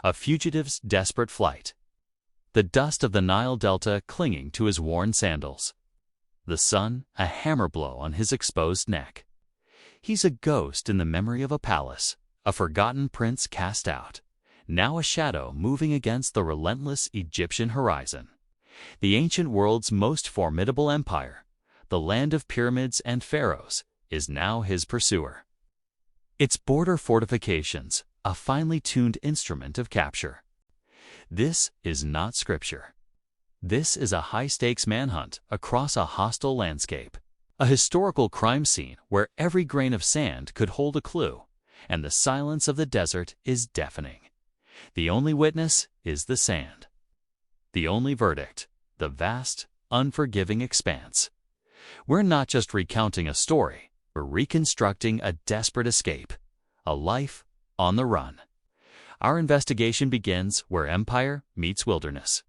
a fugitive's desperate flight. The dust of the Nile Delta clinging to his worn sandals. The sun, a hammer blow on his exposed neck. He's a ghost in the memory of a palace, a forgotten prince cast out, now a shadow moving against the relentless Egyptian horizon. The ancient world's most formidable empire, the land of pyramids and pharaohs, is now his pursuer. Its border fortifications, a finely tuned instrument of capture. This is not scripture. This is a high-stakes manhunt across a hostile landscape, a historical crime scene where every grain of sand could hold a clue, and the silence of the desert is deafening. The only witness is the sand. The only verdict, the vast, unforgiving expanse. We're not just recounting a story, we're reconstructing a desperate escape, a life on the run. Our investigation begins where empire meets wilderness.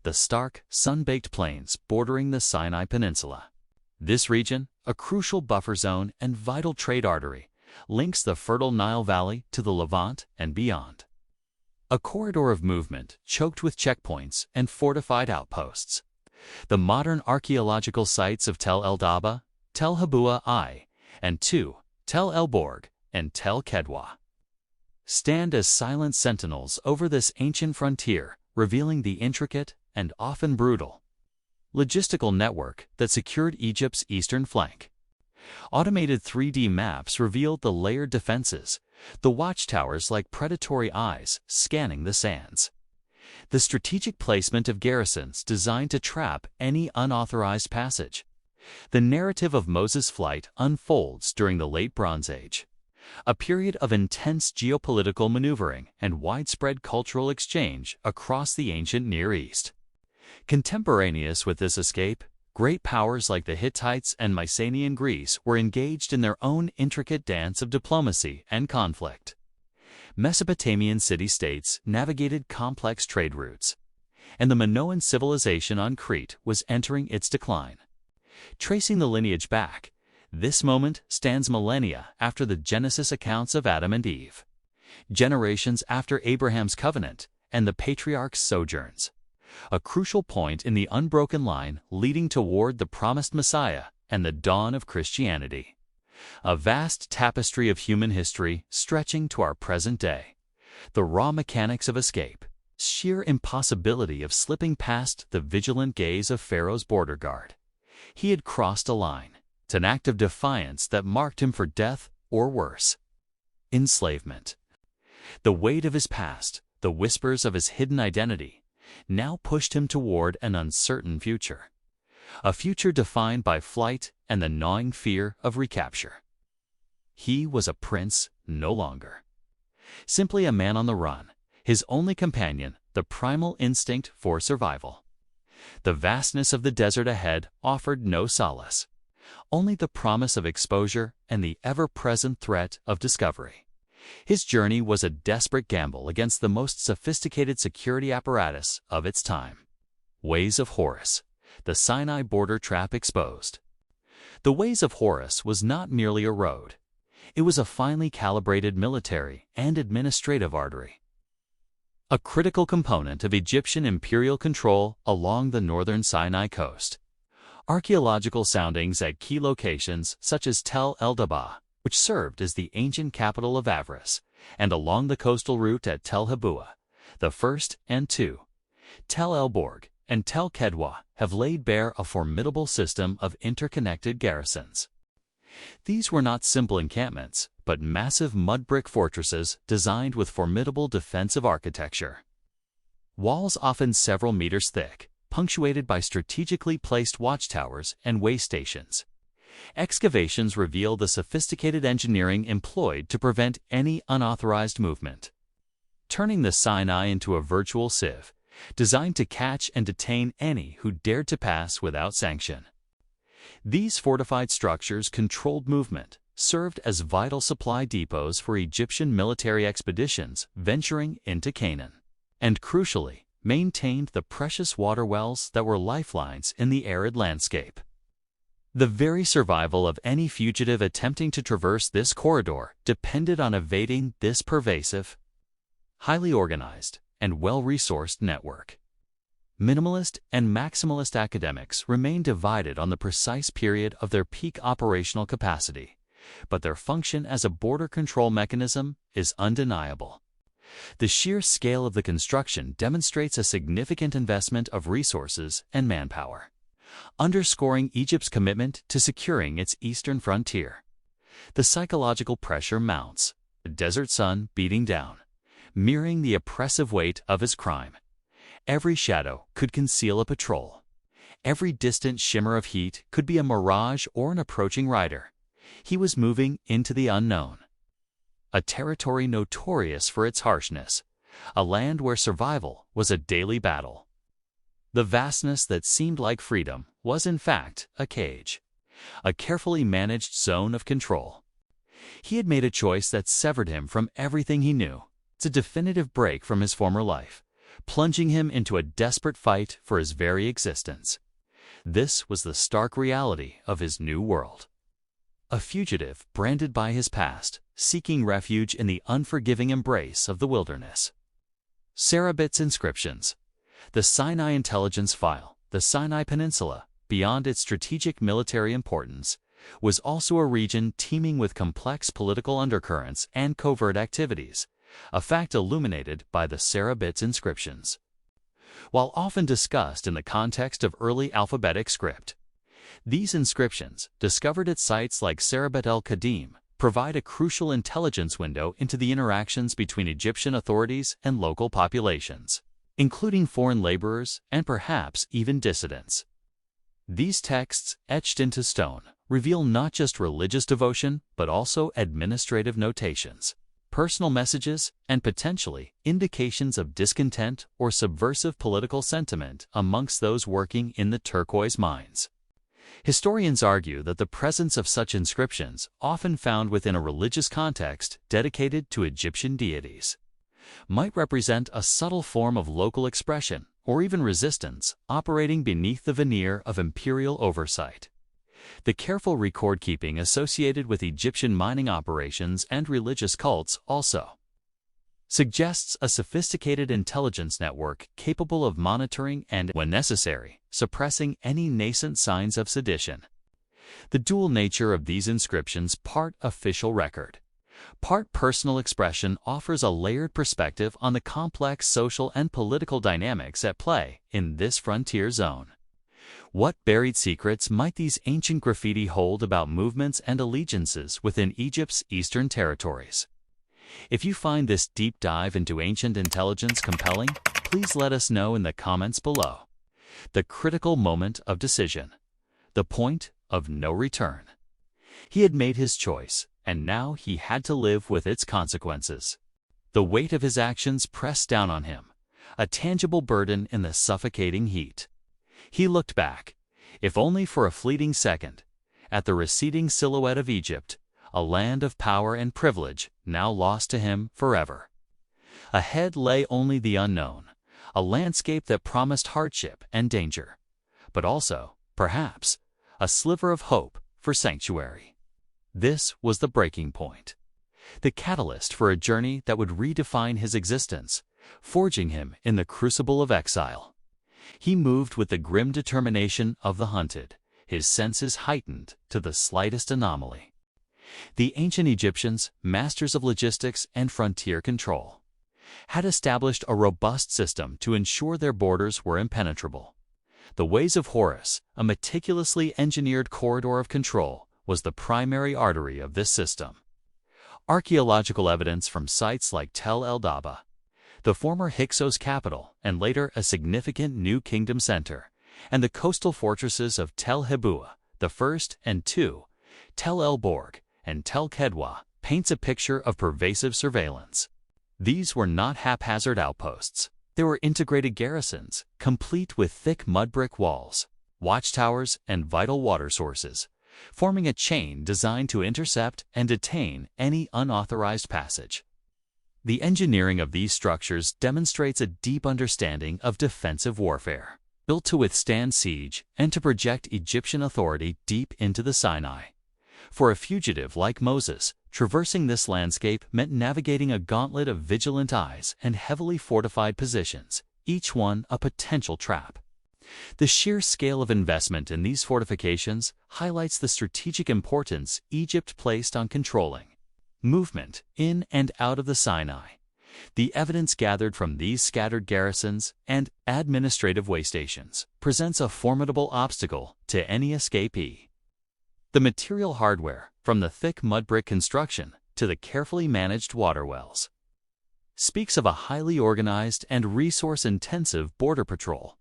The stark, sun-baked plains bordering the Sinai Peninsula. This region, a crucial buffer zone and vital trade artery, links the fertile Nile Valley to the Levant and beyond. A corridor of movement choked with checkpoints and fortified outposts. The modern archaeological sites of Tel el-Daba, Tel Habua I, and II, Tel el-Borg, and Tel Kedwa stand as silent sentinels over this ancient frontier, revealing the intricate and often brutal logistical network that secured Egypt's eastern flank. Automated 3D maps revealed the layered defenses, the watchtowers like predatory eyes scanning the sands. The strategic placement of garrisons designed to trap any unauthorized passage. The narrative of Moses' flight unfolds during the Late Bronze Age, a period of intense geopolitical maneuvering and widespread cultural exchange across the ancient Near East. Contemporaneous with this escape, great powers like the Hittites and Mycenaean Greece were engaged in their own intricate dance of diplomacy and conflict. Mesopotamian city-states navigated complex trade routes, and the Minoan civilization on Crete was entering its decline. Tracing the lineage back, this moment stands millennia after the Genesis accounts of Adam and Eve, generations after Abraham's covenant and the patriarch's sojourns, a crucial point in the unbroken line leading toward the promised Messiah and the dawn of Christianity. A vast tapestry of human history stretching to our present day. The raw mechanics of escape, sheer impossibility of slipping past the vigilant gaze of Pharaoh's border guard. He had crossed a line, an act of defiance that marked him for death or worse, enslavement. The weight of his past, the whispers of his hidden identity, now pushed him toward an uncertain future. A future defined by flight and the gnawing fear of recapture. He was a prince no longer. Simply a man on the run, his only companion, the primal instinct for survival. The vastness of the desert ahead offered no solace, only the promise of exposure and the ever-present threat of discovery. His journey was a desperate gamble against the most sophisticated security apparatus of its time. Ways of Horus, the Sinai border trap exposed. The Ways of Horus was not merely a road. It was a finely calibrated military and administrative artery. A critical component of Egyptian imperial control along the northern Sinai coast. Archaeological soundings at key locations such as Tel el-Daba, which served as the ancient capital of Avris, and along the coastal route at Tel Habua, the first and II, Tel el-Borg, and Tel Kedwa have laid bare a formidable system of interconnected garrisons. These were not simple encampments, but massive mud-brick fortresses designed with formidable defensive architecture. Walls often several meters thick, punctuated by strategically placed watchtowers and way stations. Excavations reveal the sophisticated engineering employed to prevent any unauthorized movement, turning the Sinai into a virtual sieve, designed to catch and detain any who dared to pass without sanction. These fortified structures controlled movement, served as vital supply depots for Egyptian military expeditions venturing into Canaan, and crucially, maintained the precious water wells that were lifelines in the arid landscape. The very survival of any fugitive attempting to traverse this corridor depended on evading this pervasive, highly organized, and well-resourced network. Minimalist and maximalist academics remain divided on the precise period of their peak operational capacity, but their function as a border control mechanism is undeniable. The sheer scale of the construction demonstrates a significant investment of resources and manpower, underscoring Egypt's commitment to securing its eastern frontier. The psychological pressure mounts, the desert sun beating down, mirroring the oppressive weight of his crime. Every shadow could conceal a patrol. Every distant shimmer of heat could be a mirage or an approaching rider. He was moving into the unknown. A territory notorious for its harshness, a land where survival was a daily battle. The vastness that seemed like freedom was in fact a cage, a carefully managed zone of control. He had made a choice that severed him from everything he knew. It's a definitive break from his former life, plunging him into a desperate fight for his very existence. This was the stark reality of his new world. A fugitive branded by his past, seeking refuge in the unforgiving embrace of the wilderness. Scarab's inscriptions. The Sinai intelligence file, the Sinai Peninsula, beyond its strategic military importance, was also a region teeming with complex political undercurrents and covert activities, a fact illuminated by the Scarab's inscriptions. While often discussed in the context of early alphabetic script, these inscriptions, discovered at sites like Scarab el-Khadim, provide a crucial intelligence window into the interactions between Egyptian authorities and local populations, including foreign laborers and perhaps even dissidents. These texts, etched into stone, reveal not just religious devotion but also administrative notations, personal messages, and potentially indications of discontent or subversive political sentiment amongst those working in the turquoise mines. Historians argue that the presence of such inscriptions, often found within a religious context dedicated to Egyptian deities, might represent a subtle form of local expression or even resistance operating beneath the veneer of imperial oversight. The careful record-keeping associated with Egyptian mining operations and religious cults also suggests a sophisticated intelligence network capable of monitoring and, when necessary, suppressing any nascent signs of sedition. The dual nature of these inscriptions, part official record, part personal expression, offers a layered perspective on the complex social and political dynamics at play in this frontier zone. What buried secrets might these ancient graffiti hold about movements and allegiances within Egypt's eastern territories? If you find this deep dive into ancient intelligence compelling, please let us know in the comments below. The critical moment of decision. The point of no return. He had made his choice, and now he had to live with its consequences. The weight of his actions pressed down on him, a tangible burden in the suffocating heat. He looked back, if only for a fleeting second, at the receding silhouette of Egypt, a land of power and privilege now lost to him forever. Ahead lay only the unknown, a landscape that promised hardship and danger, but also, perhaps, a sliver of hope for sanctuary. This was the breaking point, the catalyst for a journey that would redefine his existence, forging him in the crucible of exile. He moved with the grim determination of the hunted, his senses heightened to the slightest anomaly. The ancient Egyptians, masters of logistics and frontier control, had established a robust system to ensure their borders were impenetrable. The Ways of Horus, a meticulously engineered corridor of control, was the primary artery of this system. Archaeological evidence from sites like Tel el-Daba, the former Hyksos capital and later a significant new kingdom center, and the coastal fortresses of Tel Hebua, the first and two, Tel el-Borg, and Tel Kedwa, paints a picture of pervasive surveillance. These were not haphazard outposts. They were integrated garrisons, complete with thick mud brick walls, watchtowers, and vital water sources, forming a chain designed to intercept and detain any unauthorized passage. The engineering of these structures demonstrates a deep understanding of defensive warfare, built to withstand siege and to project Egyptian authority deep into the Sinai. For a fugitive like Moses, traversing this landscape meant navigating a gauntlet of vigilant eyes and heavily fortified positions, each one a potential trap. The sheer scale of investment in these fortifications highlights the strategic importance Egypt placed on controlling movement in and out of the Sinai. The evidence gathered from these scattered garrisons and administrative waystations presents a formidable obstacle to any escapee. The material hardware, from the thick mud brick construction to the carefully managed water wells, speaks of a highly organized and resource-intensive border patrol.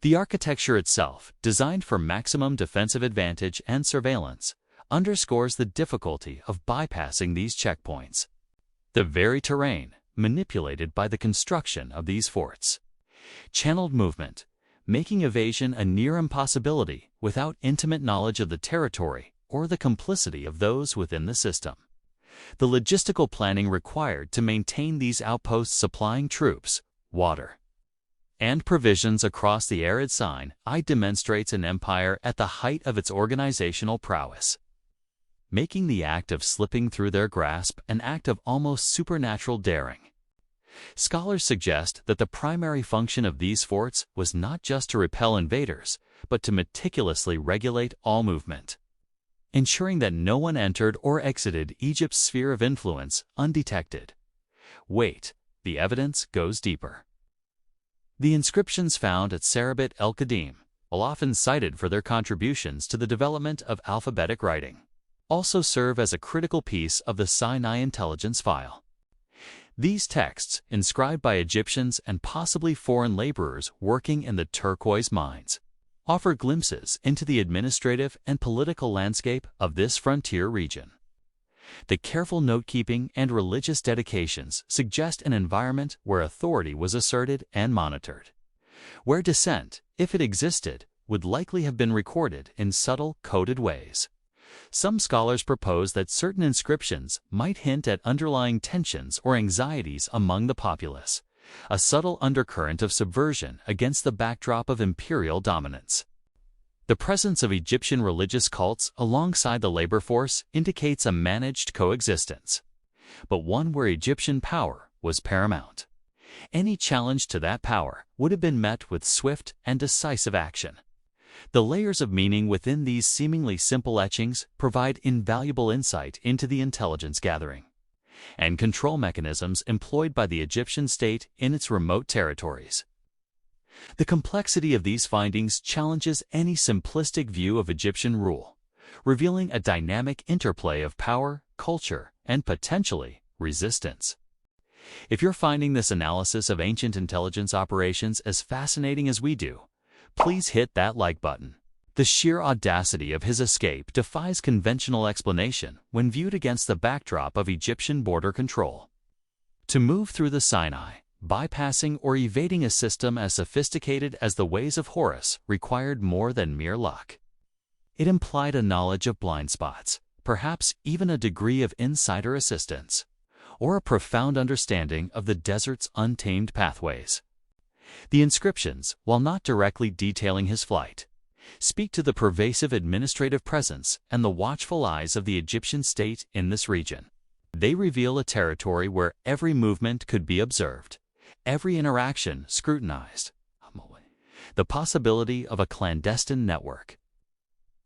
The architecture itself, designed for maximum defensive advantage and surveillance, underscores the difficulty of bypassing these checkpoints. The very terrain, manipulated by the construction of these forts, channeled movement, making evasion a near impossibility without intimate knowledge of the territory or the complicity of those within the system. The logistical planning required to maintain these outposts supplying troops, water, and provisions across the arid Sinai demonstrates an empire at the height of its organizational prowess, making the act of slipping through their grasp an act of almost supernatural daring. Scholars suggest that the primary function of these forts was not just to repel invaders, but to meticulously regulate all movement, ensuring that no one entered or exited Egypt's sphere of influence undetected. Wait, the evidence goes deeper. The inscriptions found at Scarab el-Khadim, often cited for their contributions to the development of alphabetic writing, also serve as a critical piece of the Sinai intelligence file. These texts, inscribed by Egyptians and possibly foreign laborers working in the turquoise mines, offer glimpses into the administrative and political landscape of this frontier region. The careful note-keeping and religious dedications suggest an environment where authority was asserted and monitored, where dissent, if it existed, would likely have been recorded in subtle, coded ways. Some scholars propose that certain inscriptions might hint at underlying tensions or anxieties among the populace, a subtle undercurrent of subversion against the backdrop of imperial dominance. The presence of Egyptian religious cults alongside the labor force indicates a managed coexistence, but one where Egyptian power was paramount. Any challenge to that power would have been met with swift and decisive action. The layers of meaning within these seemingly simple etchings provide invaluable insight into the intelligence gathering and control mechanisms employed by the Egyptian state in its remote territories. The complexity of these findings challenges any simplistic view of Egyptian rule, revealing a dynamic interplay of power, culture, and potentially resistance. If you're finding this analysis of ancient intelligence operations as fascinating as we do, please hit that like button. The sheer audacity of his escape defies conventional explanation when viewed against the backdrop of Egyptian border control. To move through the Sinai, bypassing or evading a system as sophisticated as the ways of Horus required more than mere luck. It implied a knowledge of blind spots, perhaps even a degree of insider assistance, or a profound understanding of the desert's untamed pathways. The inscriptions, while not directly detailing his flight, speak to the pervasive administrative presence and the watchful eyes of the Egyptian state in this region. They reveal a territory where every movement could be observed, every interaction scrutinized, the possibility of a clandestine network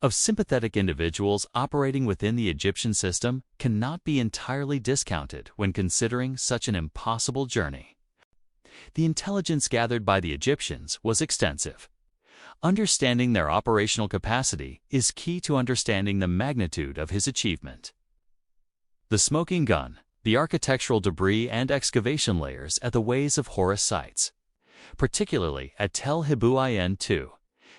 of sympathetic individuals operating within the Egyptian system cannot be entirely discounted when considering such an impossible journey. The intelligence gathered by the Egyptians was extensive. Understanding their operational capacity is key to understanding the magnitude of his achievement. The smoking gun, the architectural debris and excavation layers at the Ways of Horus sites, particularly at Tel Hibu-Ain II,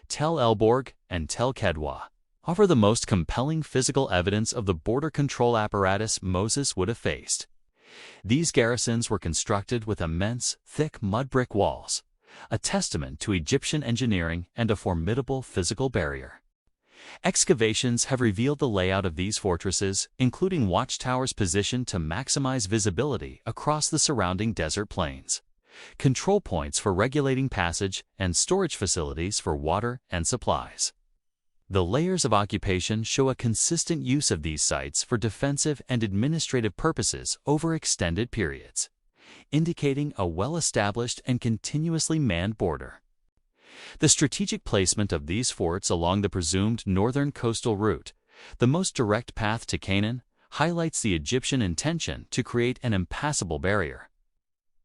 Tel El-Borg, and Tel Kedwa, offer the most compelling physical evidence of the border control apparatus Moses would have faced. These garrisons were constructed with immense, thick mud brick walls, a testament to Egyptian engineering and a formidable physical barrier. Excavations have revealed the layout of these fortresses, including watchtowers positioned to maximize visibility across the surrounding desert plains, control points for regulating passage, and storage facilities for water and supplies. The layers of occupation show a consistent use of these sites for defensive and administrative purposes over extended periods, indicating a well-established and continuously manned border. The strategic placement of these forts along the presumed northern coastal route, the most direct path to Canaan, highlights the Egyptian intention to create an impassable barrier.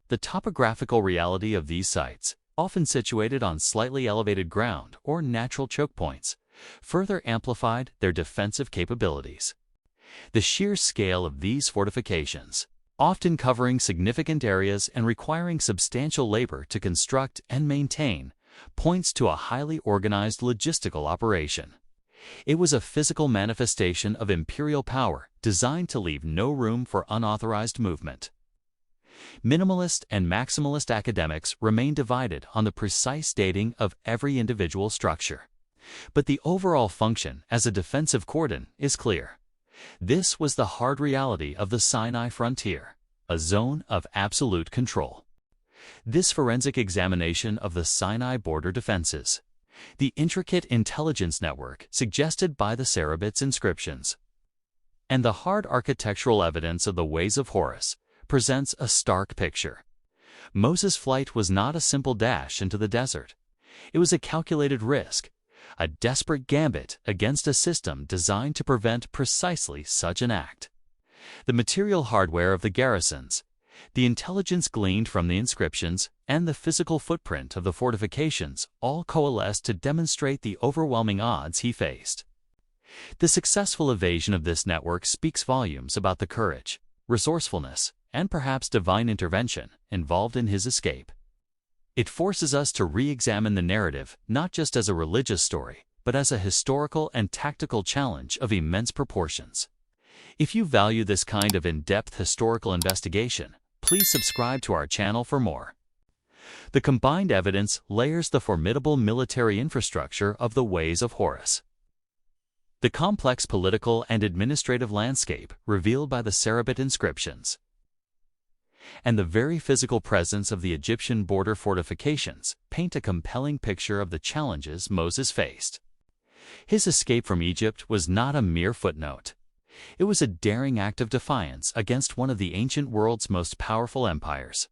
The topographical reality of these sites, often situated on slightly elevated ground or natural choke points, further amplified their defensive capabilities. The sheer scale of these fortifications, often covering significant areas and requiring substantial labor to construct and maintain, points to a highly organized logistical operation. It was a physical manifestation of imperial power designed to leave no room for unauthorized movement. Minimalist and maximalist academics remain divided on the precise dating of every individual structure, but the overall function as a defensive cordon is clear. This was the hard reality of the Sinai frontier, a zone of absolute control. This forensic examination of the Sinai border defenses, the intricate intelligence network suggested by the Sarabits inscriptions, and the hard architectural evidence of the ways of Horus, presents a stark picture. Moses' flight was not a simple dash into the desert. It was a calculated risk, a desperate gambit against a system designed to prevent precisely such an act. The material hardware of the garrisons, the intelligence gleaned from the inscriptions, and the physical footprint of the fortifications all coalesced to demonstrate the overwhelming odds he faced. The successful evasion of this network speaks volumes about the courage, resourcefulness, and perhaps divine intervention involved in his escape. It forces us to re-examine the narrative not just as a religious story, but as a historical and tactical challenge of immense proportions. If you value this kind of in-depth historical investigation, please subscribe to our channel for more. The combined evidence layers the formidable military infrastructure of the ways of Horus, the complex political and administrative landscape revealed by the Sarabit inscriptions, and the very physical presence of the Egyptian border fortifications paint a compelling picture of the challenges Moses faced. His escape from Egypt was not a mere footnote. It was a daring act of defiance against one of the ancient world's most powerful empires,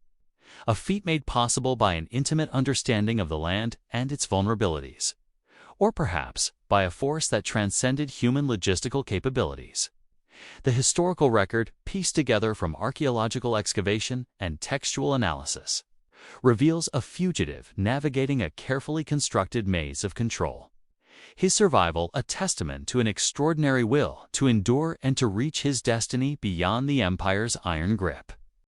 a feat made possible by an intimate understanding of the land and its vulnerabilities, or perhaps by a force that transcended human logistical capabilities. The historical record, pieced together from archaeological excavation and textual analysis, reveals a fugitive navigating a carefully constructed maze of control. His survival a testament to an extraordinary will to endure and to reach his destiny beyond the empire's iron grip.